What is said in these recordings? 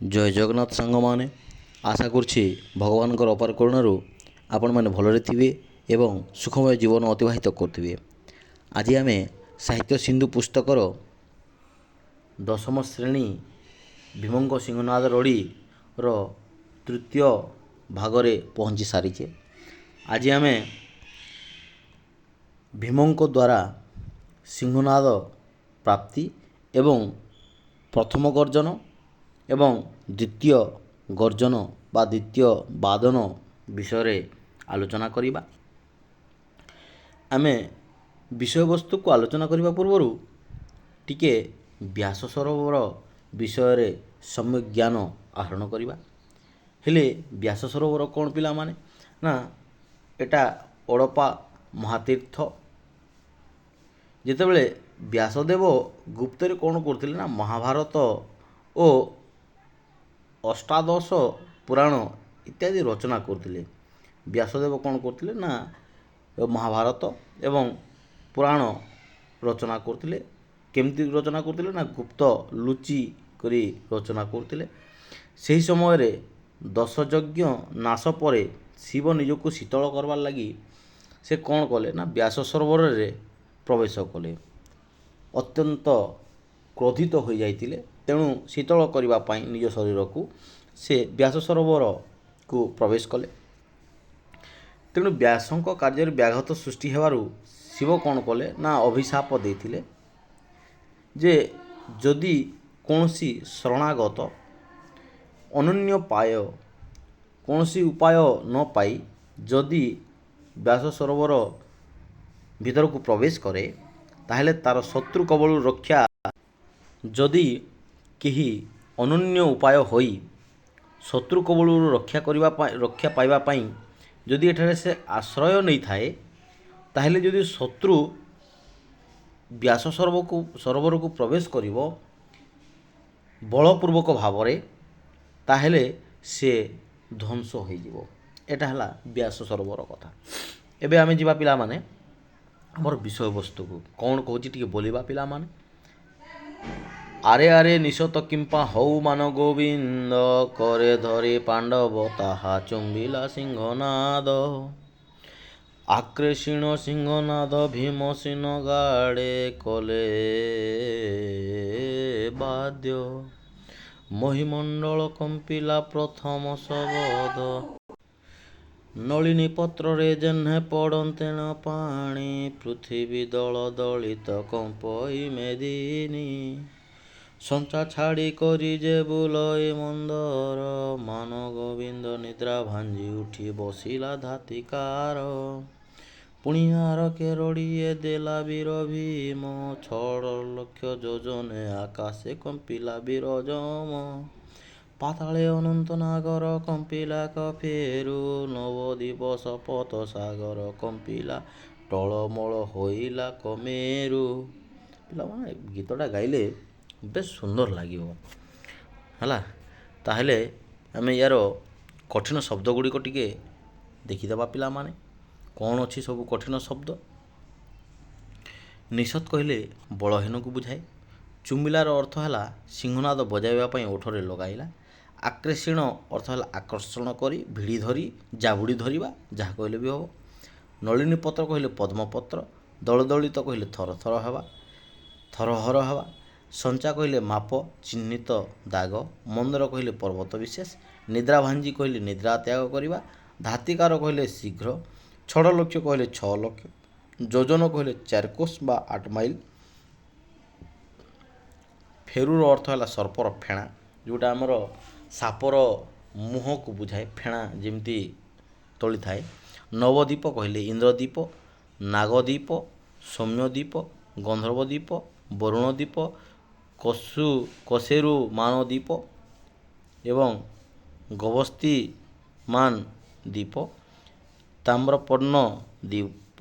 ଜୟ ଜଗନ୍ନାଥ ସାଙ୍ଗମାନେ, ଆଶା କରୁଛି ଭଗବାନଙ୍କର ଅପାର କରୁଣାରୁ ଆପଣମାନେ ଭଲରେ ଥିବେ ଏବଂ ସୁଖମୟ ଜୀବନ ଅତିବାହିତ କରୁଥିବେ। ଆଜି ଆମେ ସାହିତ୍ୟ ସିନ୍ଧୁ ପୁସ୍ତକର ଦଶମ ଶ୍ରେଣୀ ଭୀମଙ୍କ ସିଂହନାଦ ରଡ଼ିର ତୃତୀୟ ଭାଗରେ ପହଞ୍ଚି ସାରିଛେ। ଆଜି ଆମେ ଭୀମଙ୍କ ଦ୍ୱାରା ସିଂହନାଦ ପ୍ରାପ୍ତି ଏବଂ ପ୍ରଥମ ଗର୍ଜନ ଏବଂ ଦ୍ୱିତୀୟ ଗର୍ଜନ ବା ଦ୍ୱିତୀୟ ବାଦନ ବିଷୟରେ ଆଲୋଚନା କରିବା। ଆମେ ବିଷୟବସ୍ତୁକୁ ଆଲୋଚନା କରିବା ପୂର୍ବରୁ ଟିକେ ବ୍ୟାସ ସରୋବର ବିଷୟରେ ସମ୍ୟକ୍ ଜ୍ଞାନ ଆହରଣ କରିବା। ହେଲେ ବ୍ୟାସ ସରୋବର କ'ଣ ପିଲାମାନେ? ନା, ଏଟା ଅଡ଼ପା ମହାତୀର୍ଥ। ଯେତେବେଳେ ବ୍ୟାସଦେବ ଗୁପ୍ତରେ କ'ଣ କରୁଥିଲେ ନା, ମହାଭାରତ ଓ ଅଷ୍ଟାଦଶ ପୁରାଣ ଇତ୍ୟାଦି ରଚନା କରୁଥିଲେ। ବ୍ୟାସଦେବ କ'ଣ କରୁଥିଲେ ନା, ମହାଭାରତ ଏବଂ ପୁରାଣ ରଚନା କରୁଥିଲେ। କେମିତି ରଚନା କରୁଥିଲେ ନା, ଗୁପ୍ତ ଲୁଚି କରି ରଚନା କରୁଥିଲେ। ସେହି ସମୟରେ ଦଶଯଜ୍ଞ ନାଶ ପରେ ଶିବ ନିଜକୁ ଶୀତଳ କରବାର ଲାଗି ସେ କ'ଣ କଲେ ନା, ବ୍ୟାସ ସରୋବରରେ ପ୍ରବେଶ କଲେ। ଅତ୍ୟନ୍ତ କ୍ରୋଧିତ ହୋଇଯାଇଥିଲେ। ତେଣୁ ଶୀତଳ କରିବା ପାଇଁ ନିଜ ଶରୀରକୁ ସେ ବ୍ୟାସ ସରୋବରକୁ ପ୍ରବେଶ କଲେ। ତେଣୁ ବ୍ୟାସଙ୍କ କାର୍ଯ୍ୟରେ ବ୍ୟାଘାତ ସୃଷ୍ଟି ହେବାରୁ ଶିବ କ'ଣ କଲେ ନା, ଅଭିଶାପ ଦେଇଥିଲେ ଯେ ଯଦି କୌଣସି ଶରଣାଗତ ଅନନ୍ୟ କୌଣସି ଉପାୟ ନ ପାଇ ଯଦି ବ୍ୟାସ ସରୋବର ଭିତରକୁ ପ୍ରବେଶ କରେ, ତାହେଲେ ତା'ର ଶତ୍ରୁ କବଳରୁ ରକ୍ଷା ଯଦି କେହି ଅନନ୍ୟ ଉପାୟ ହୋଇ ଶତ୍ରୁ କବଳରୁ ରକ୍ଷା ପାଇବା ପାଇଁ ଯଦି ଏଠାରେ ସେ ଆଶ୍ରୟ ନେଇଥାଏ, ତାହେଲେ ଯଦି ଶତ୍ରୁ ବ୍ୟାସ ସରୋବରକୁ ପ୍ରବେଶ କରିବ ବଳପୂର୍ବକ ଭାବରେ, ତାହେଲେ ସେ ଧ୍ୱଂସ ହୋଇଯିବ। ଏଟା ହେଲା ବ୍ୟାସ ସରୋବର କଥା। ଏବେ ଆମେ ଯିବା ପିଲାମାନେ ଆମର ବିଷୟବସ୍ତୁକୁ। କ'ଣ କହୁଛି ଟିକେ ବୋଲିବା ପିଲାମାନେ। ଆରେ ଆରେ ନିଶତ କିମ୍ପା ହଉ ମାନ ଗୋବିନ୍ଦ, କରେ ଧରି ପାଣ୍ଡବ ତାହା ଚୁମ୍ବିଲା ସିଂହନାଦ। ଆକ୍ରୋଶୀଣ ସିଂହନାଦ ଭୀମସେନ ଗାଡ଼େ କଲେ ବାଦ୍ୟ। ମହିମଣ୍ଡଳ କମ୍ପିଲା ପ୍ରଥମ ଶବଦ, ନଳିନୀ ପତ୍ରରେ ଯେହ୍ନେ ପଡ଼ନ୍ତେଣ ପାଣି। ପୃଥିବୀ ଦଳ ଦଳିତ କମ୍ପଇ ମେଦିନୀ, ସଞ୍ଚା ଛାଡ଼ି କରି ଯେ ବୁଲଇ ମନ୍ଦର। ମାନ ଗୋବିନ୍ଦ ନିଦ୍ରା ଭାଞ୍ଜି ଉଠି ବସିଲା ଧାତିକାର। ପୁଣିଆର କେରଡ଼ିଏ ଦେଲା ବୀର ଭୀମ, 6 ଲକ୍ଷ ଯୋଜନେ ଆକାଶେ କମ୍ପିଲା ବିରଜମ। ପାତାଳେ ଅନନ୍ତ ନାଗର କମ୍ପିଲା କଫେରୁ, ନବଦ୍ୱୀପ ଶପଥ ସାଗର କମ୍ପିଲା ଟଳମଳ ହୋଇଲା କମେରୁ। ପିଲାମାନେ ଗୀତଟା ଗାଇଲେ ବେଶ ସୁନ୍ଦର ଲାଗିବ ହେଲା। ତାହେଲେ ଆମେ ୟାର କଠିନ ଶବ୍ଦ ଗୁଡ଼ିକ ଟିକେ ଦେଖିଦେବା ପିଲାମାନେ। କ'ଣ ଅଛି ସବୁ କଠିନ ଶବ୍ଦ? ନିଶତ କହିଲେ ବଳହୀନକୁ ବୁଝାଏ। ଚୁମ୍ବିଲାର ଅର୍ଥ ହେଲା ସିଂହନାଦ ବଜାଇବା ପାଇଁ ଓଠରେ ଲଗାଇଲା। ଆକ୍ରୋଶୀଣ ଅର୍ଥ ହେଲା ଆକର୍ଷଣ କରି, ଭିଡ଼ି ଧରି, ଜାବୁଡ଼ି ଧରିବା, ଯାହା କହିଲେ ବି ହେବ। ନଳିନୀ ପତ୍ର କହିଲେ ପଦ୍ମପତ୍ର। ଦଳଦଳିତ କହିଲେ ଥରହର ହେବା। ସଞ୍ଚା କହିଲେ ମାପ, ଚିହ୍ନିତ ଦାଗ। ମନ୍ଦର କହିଲେ ପର୍ବତ ବିଶେଷ। ନିଦ୍ରା ଭାଞ୍ଜି କହିଲେ ନିଦ୍ରା ତ୍ୟାଗ କରିବା। ଧାତିକାର କହିଲେ ଶୀଘ୍ର। 6 ଲକ୍ଷ କହିଲେ 6 ଲକ୍ଷ। ଯୋଜନ କହିଲେ 4 କୋଶ ବା 8 ମାଇଲ। ଫେରୁର ଅର୍ଥ ହେଲା ସର୍ପର ଫେଣା, ଯେଉଁଟା ଆମର ସାପର ମୁହଁକୁ ବୁଝାଏ। ଫେଣା ଯେମିତି ତୋଳିଥାଏ। ନବଦ୍ୱୀପ କହିଲେ ଇନ୍ଦ୍ରଦ୍ୱୀପ। ନାଗଦ୍ୱୀପ, ସୌମ୍ୟଦ୍ୱୀପ, ଗନ୍ଧର୍ବ-ଦ୍ୱୀପ, ବରୁଣ-ଦ୍ୱୀପ, କଶେରୁ ମାନ-ଦ୍ୱୀପ ଏବଂ ଗବସ୍ତିମାନ-ଦ୍ୱୀପ, ତାମ୍ରପର୍ଣ୍ଣ-ଦ୍ୱୀପ,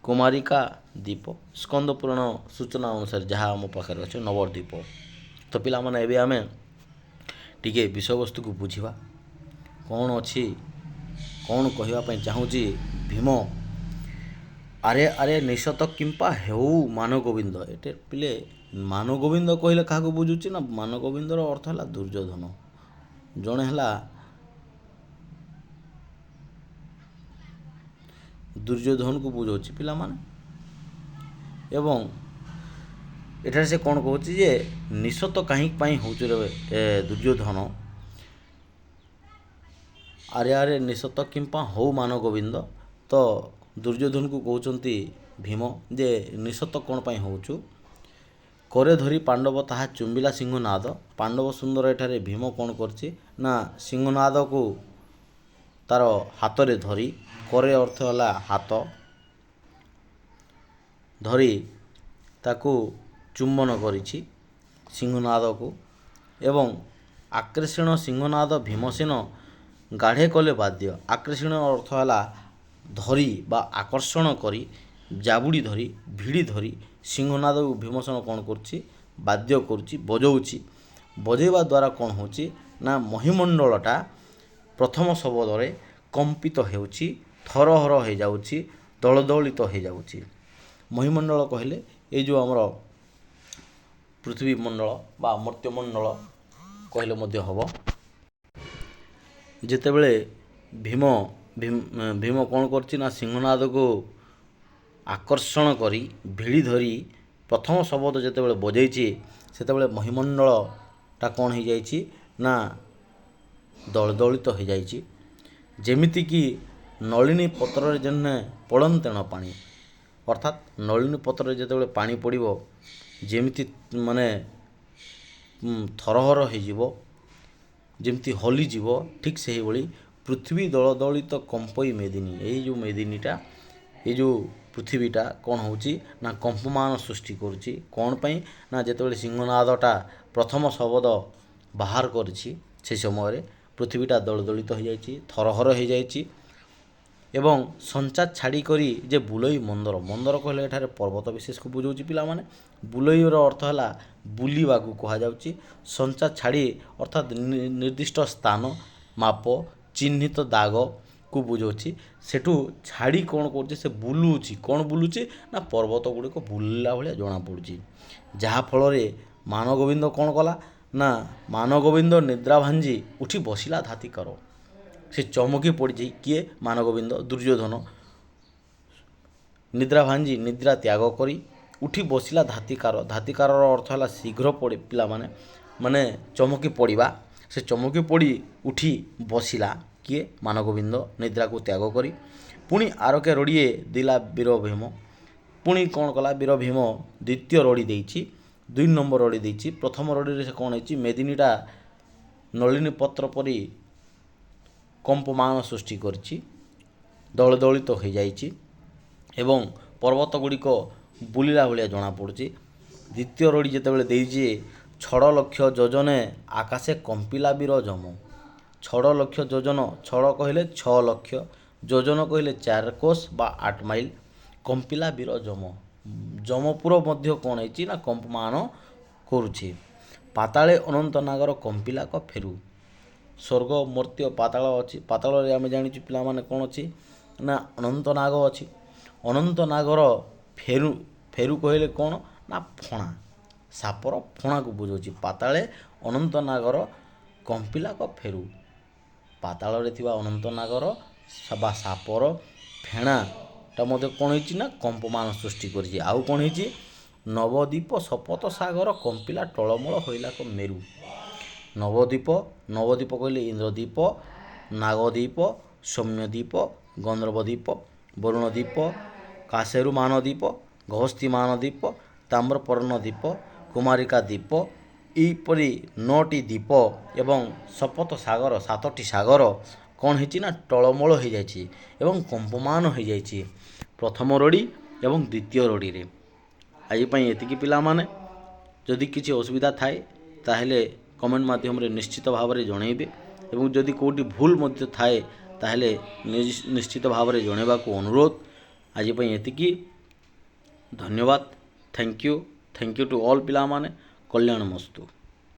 କୁମାରିକା-ଦ୍ୱୀପ। ସ୍କନ୍ଦ ପୁରାଣ ସୂଚନା ଅନୁସାରେ ଯାହା ଆମ ପାଖରେ ଅଛି, ନବଦ୍ୱୀପ। ତ ପିଲାମାନେ ଏବେ ଆମେ ଟିକେ ବିଷୟବସ୍ତୁକୁ ବୁଝିବା। କ'ଣ ଅଛି, କ'ଣ କହିବା ପାଇଁ ଚାହୁଁଛି ଭୀମ? ଆରେ ଆରେ ନିଶତ କିମ୍ପା ହେଉ ମାନ ଗୋବିନ୍ଦ। ଏଟେ ପିଲେ ମାନ ଗୋବିନ୍ଦ କହିଲେ କାହାକୁ ବୁଝୁଛି ନା, ମାନ ଗୋବିନ୍ଦର ଅର୍ଥ ହେଲା ଦୁର୍ଯ୍ୟୋଧନ। ଜଣେ ହେଲା ଦୁର୍ଯ୍ୟୋଧନକୁ ବୁଝାଉଛି ପିଲାମାନେ। ଏବଂ ଏଠାରେ ସେ କ'ଣ କହୁଛି ଯେ ନିଶତ କାହିଁକି ପାଇଁ ହେଉଛି ରେ ଦୁର୍ଯ୍ୟୋଧନ, ଆରେ ଆରେ ନିଶତ କିମ୍ପା ହଉ ମାନ ଗୋବିନ୍ଦ। ତ ଦୁର୍ଯ୍ୟୋଧନକୁ କହୁଛନ୍ତି ଭୀମ ଯେ ନିଶତ କ'ଣ ପାଇଁ ହେଉଛୁ। କରେ ଧରି ପାଣ୍ଡବ ତାହା ଚୁମ୍ବିଲା ସିଂହନାଦ। ପାଣ୍ଡବ ସୁନ୍ଦର ଏଠାରେ ଭୀମ କ'ଣ କରିଛି ନା ସିଂହନାଦକୁ ତାର ହାତରେ ଧରି, କରେ ଅର୍ଥ ହେଲା ହାତ, ଧରି ତାକୁ ଚୁମ୍ବନ କରିଛି ସିଂହନାଦକୁ। ଏବଂ ଆକର୍ଷଣ ସିଂହନାଦ ଭୀମସେନ ଗାଢ଼େ କଲେ ବାଦ୍ୟ। ଆକର୍ଷଣ ଅର୍ଥ ହେଲା ଧରି ବା ଆକର୍ଷଣ କରି, ଜାବୁଡ଼ି ଧରି, ଭିଡ଼ି ଧରି ସିଂହନାଦକୁ ଭୀମସେନ କ'ଣ କରୁଛି, ବାଦ୍ୟ କରୁଛି, ବଜାଉଛି। ବଜାଇବା ଦ୍ୱାରା କ'ଣ ହେଉଛି ନା ମହିମଣ୍ଡଳଟା ପ୍ରଥମ ଶବଦରେ କମ୍ପିତ ହେଉଛି, ଥରହର ହୋଇଯାଉଛି, ଦଳଦଳିତ ହୋଇଯାଉଛି। ମହିମଣ୍ଡଳ କହିଲେ ଏଇ ଯେଉଁ ଆମର ପୃଥିବୀ ମଣ୍ଡଳ ବା ମର୍ତ୍ତ୍ୟମଣ୍ଡଳ କହିଲେ ମଧ୍ୟ ହେବ। ଯେତେବେଳେ ଭୀମ କ'ଣ କରୁଛି ନା ସିଂହନାଦକୁ ଆକର୍ଷଣ କରି ଭିଡ଼ି ଧରି ପ୍ରଥମ ଶବଦ ଯେତେବେଳେ ବଜାଇଛି, ସେତେବେଳେ ମହିମଣ୍ଡଳଟା କ'ଣ ହୋଇଯାଇଛି ନା ଦଳଦଳିତ ହୋଇଯାଇଛି। ଯେମିତିକି ନଳିନୀ ପତ୍ରରେ ଯେନେ ପଡ଼ନ୍ତେଣ ପାଣି, ଅର୍ଥାତ୍ ନଳିନୀ ପତ୍ରରେ ଯେତେବେଳେ ପାଣି ପଡ଼ିବ ଯେମିତି ମାନେ ଥରହର ହୋଇଯିବ, ଯେମିତି ହଲିଯିବ, ଠିକ୍ ସେହିଭଳି ପୃଥିବୀ ଦଳଦଳିତ କମ୍ପଇ ମେଦିନୀ। ଏଇ ଯେଉଁ ମେଦିନୀଟା, ଏଇ ଯେଉଁ ପୃଥିବୀଟା କ'ଣ ହେଉଛି ନା କମ୍ପମାନ ସୃଷ୍ଟି କରୁଛି। କ'ଣ ପାଇଁ ନା ଯେତେବେଳେ ସିଂହନାଦଟା ପ୍ରଥମ ଶବଦ ବାହାର କରିଛି, ସେ ସମୟରେ ପୃଥିବୀଟା ଦଳଦଳିତ ହୋଇଯାଇଛି, ଥରହର ହୋଇଯାଇଛି। ଏବଂ ସଞ୍ଚା ଛାଡ଼ି କରି ଯେ ବୁଲଇ ମନ୍ଦର, ମନ୍ଦର କହିଲେ ଏଠାରେ ପର୍ବତ ବିଶେଷକୁ ବୁଝାଉଛି ପିଲାମାନେ। ବୁଲଇର ଅର୍ଥ ହେଲା ବୁଲିବାକୁ କୁହାଯାଉଛି। ସଞ୍ଚା ଛାଡ଼ି ଅର୍ଥାତ୍ ନିର୍ଦ୍ଦିଷ୍ଟ ସ୍ଥାନ, ମାପ, ଚିହ୍ନିତ ଦାଗକୁ ବୁଝାଉଛି। ସେଠୁ ଛାଡ଼ି କ'ଣ କରୁଛି, ସେ ବୁଲୁଛି। କ'ଣ ବୁଲୁଛି ନା ପର୍ବତ ଗୁଡ଼ିକ ବୁଲିଲା ଭଳିଆ ଜଣାପଡ଼ୁଛି। ଯାହାଫଳରେ ମାନଗୋବିନ୍ଦ କ'ଣ କଲା ନା ମାନଗୋବିନ୍ଦ ନିଦ୍ରା ଭାଞ୍ଜି ଉଠି ବସିଲା ଧାତିକର। ସେ ଚମକି ପଡ଼ିଛି କିଏ, ମାନଗୋବିନ୍ଦ, ଦୁର୍ଯ୍ୟୋଧନ। ନିଦ୍ରା ଭାଞ୍ଜି, ନିଦ୍ରା ତ୍ୟାଗ କରି ଉଠି ବସିଲା ଧାତିକାର। ଧାତିକାରର ଅର୍ଥ ହେଲା ଶୀଘ୍ର ପଡ଼େ ପିଲାମାନେ, ମାନେ ଚମକି ପଡ଼ିବା। ସେ ଚମକି ପଡ଼ି ଉଠି ବସିଲା କିଏ, ମାନଗୋବିନ୍ଦ, ନିଦ୍ରାକୁ ତ୍ୟାଗ କରି। ପୁଣି ଆରକେ ରଡ଼ିଏ ଦିଲା ବୀର ଭୀମ। ପୁଣି କ'ଣ କଲା ବୀର ଭୀମ, ଦ୍ୱିତୀୟ ରଡ଼ି ଦେଇଛି, 2 ନମ୍ବର ରଡ଼ି ଦେଇଛି। ପ୍ରଥମ ରଡ଼ିରେ ସେ କ'ଣ ହେଇଛି, ମେଦିନୀଟା ନଳିନୀ ପତ୍ର ପରି କମ୍ପମାନ ସୃଷ୍ଟି କରିଛି, ଦଳଦଳିତ ହୋଇଯାଇଛି ଏବଂ ପର୍ବତ ଗୁଡ଼ିକ ବୁଲିଲା ଭଳିଆ ଜଣାପଡ଼ୁଛି। ଦ୍ୱିତୀୟ ରଡ଼ି ଯେତେବେଳେ ଦେଇଛି, ଛଡ଼ ଲକ୍ଷ ଯୋଜନେ ଆକାଶେ କମ୍ପିଲା ବୀର ଯମ। ଛଡ଼ ଲକ୍ଷ ଯୋଜନ, ଛଡ଼ କହିଲେ 6 ଲକ୍ଷ, ଯୋଜନ କହିଲେ 4 କୋଶ ବା 8 ମାଇଲ, କମ୍ପିଲା ବୀର ଯମ। ଯମପୁର ମଧ୍ୟ କ'ଣ ହେଇଛି ନା କମ୍ପମାନ କରୁଛି। ପାତାଳେ ଅନନ୍ତ ନାଗର କମ୍ପିଲା କ ଫେରୁ। ସ୍ୱର୍ଗ, ମର୍ତ୍ତ୍ୟ, ପାତାଳ ଅଛି। ପାତାଳରେ ଆମେ ଜାଣିଛୁ ପିଲାମାନେ କ'ଣ ଅଛି ନା ଅନନ୍ତ ନାଗ ଅଛି। ଅନନ୍ତ ନାଗର ଫେରୁ, ଫେରୁ କହିଲେ କ'ଣ ନା ଫଣା, ସାପର ଫଣାକୁ ବୁଝାଉଛି। ପାତାଳେ ଅନନ୍ତ ନାଗର କମ୍ପିଲା କ ଫେରୁ। ପାତାଳରେ ଥିବା ଅନନ୍ତ ନାଗର ବା ସାପର ଫେଣାଟା ମଧ୍ୟ କ'ଣ ହେଇଛି ନା କମ୍ପମାନ ସୃଷ୍ଟି କରିଛି। ଆଉ କ'ଣ ହେଇଛି, ନବଦ୍ୱୀପ ଶପଥ ସାଗର କମ୍ପିଲା ଟଳମଳ ହୋଇଲା କ ମେରୁ। ନବଦ୍ୱୀପ, ନବଦ୍ୱୀପ କହିଲେ ଇନ୍ଦ୍ରଦ୍ୱୀପ, ନାଗଦ୍ୱୀପ, ସୌମ୍ୟଦ୍ୱୀପ, ଗନ୍ଧର୍ବଦ୍ୱୀପ, ବରୁଣଦ୍ୱୀପ, କାଶେରୁ ମାନଦ୍ୱୀପ, ଗହସ୍ତୀ ମାନଦ୍ୱୀପ, ତାମ୍ରପର୍ଣ୍ଣ ଦ୍ୱୀପ, କୁମାରିକା ଦ୍ୱୀପ, ଏହିପରି 9ଟି ଦ୍ୱୀପ ଏବଂ ଶପଥ ସାଗର 7ଟି ସାଗର କ'ଣ ହେଇଛି ନା ଟଳମଳ ହୋଇଯାଇଛି ଏବଂ କମ୍ପମାନ ହୋଇଯାଇଛି ପ୍ରଥମ ରଡ଼ି ଏବଂ ଦ୍ୱିତୀୟ ରଡ଼ିରେ। ଆଜି ପାଇଁ ଏତିକି ପିଲାମାନେ। ଯଦି କିଛି ଅସୁବିଧା ଥାଏ ତାହେଲେ କମେଣ୍ଟ ମାଧ୍ୟମରେ ନିଶ୍ଚିତ ଭାବରେ ଜଣାଇବେ ଏବଂ ଯଦି କେଉଁଠି ଭୁଲ ମଧ୍ୟ ଥାଏ ତାହେଲେ ନିଶ୍ଚିତ ଭାବରେ ଜଣାଇବାକୁ ଅନୁରୋଧ। ଆଜି ପାଇଁ ଏତିକି। ଧନ୍ୟବାଦ। ଥ୍ୟାଙ୍କ ୟୁ ଟୁ ଅଲ୍ ପିଲାମାନେ। କଲ୍ୟାଣ ମସ୍ତୁ।